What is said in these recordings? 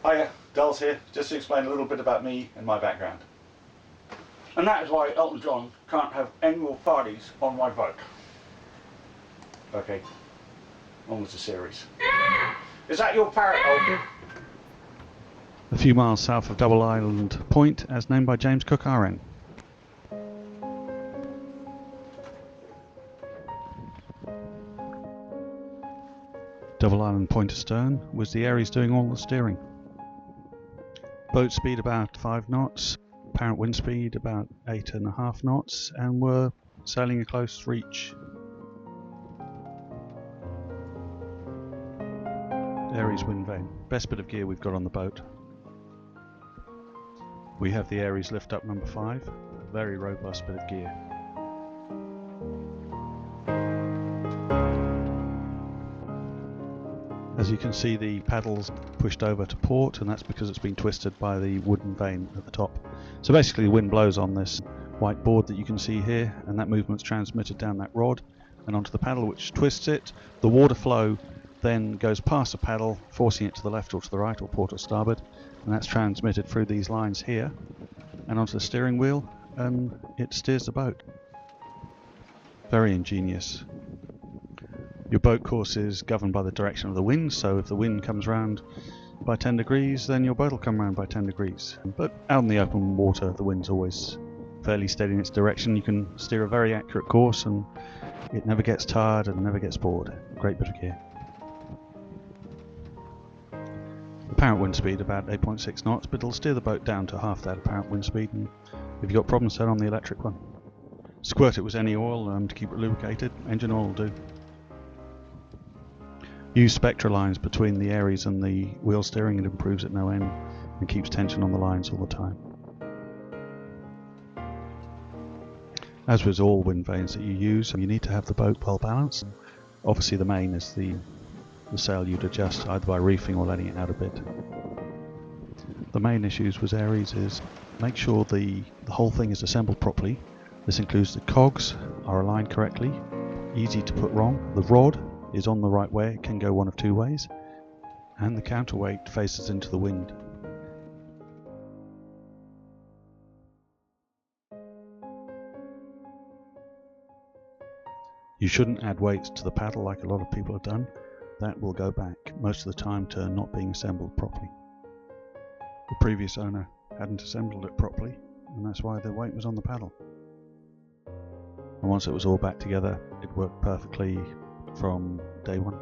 Hiya, Dulles here, just to explain a little bit about me and my background. And that is why Elton John can't have any more parties on my boat. Okay, on with the series. Is that your parrot, Elton? A few miles south of Double Island Point, as named by James Cook RN. Double Island Point astern was the Aries doing all the steering. Boat speed about 5 knots, apparent wind speed about 8.5 knots, and we're sailing a close reach. Aries windvane, best bit of gear we've got on the boat. We have the Aries lift up number 5, a very robust bit of gear. As you can see, the paddle's pushed over to port, and that's because it's been twisted by the wooden vane at the top. So basically the wind blows on this white board that you can see here, and that movement's transmitted down that rod and onto the paddle, which twists it. The water flow then goes past the paddle, forcing it to the left or to the right, or port or starboard, and that's transmitted through these lines here and onto the steering wheel, and it steers the boat. Very ingenious. Your boat course is governed by the direction of the wind, so if the wind comes round by 10 degrees, then your boat will come round by 10 degrees. But out in the open water, the wind's always fairly steady in its direction. You can steer a very accurate course, and it never gets tired and never gets bored. Great bit of gear. Apparent wind speed about 8.6 knots, but it'll steer the boat down to half that apparent wind speed, and if you've got problems, turn on the electric one. Squirt it with any oil to keep it lubricated. Engine oil will do. Use spectra lines between the Aries and the wheel steering. It improves at no end and keeps tension on the lines all the time. As with all wind vanes that you use, you need to have the boat well balanced. Obviously the main is the sail you'd adjust either by reefing or letting it out a bit. The main issues with Aries is make sure the whole thing is assembled properly. This includes the cogs are aligned correctly, easy to put wrong, the rod is on the right way, it can go one of two ways, and the counterweight faces into the wind. You shouldn't add weights to the paddle like a lot of people have done. That will go back most of the time to not being assembled properly. The previous owner hadn't assembled it properly, and that's why the weight was on the paddle. And once it was all back together, it worked perfectly from day one.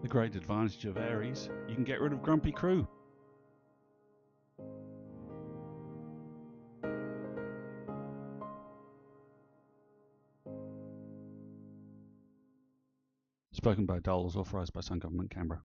The great advantage of Aries, you can get rid of grumpy crew. Spoken by Dulles, authorised by Sun Government, Canberra.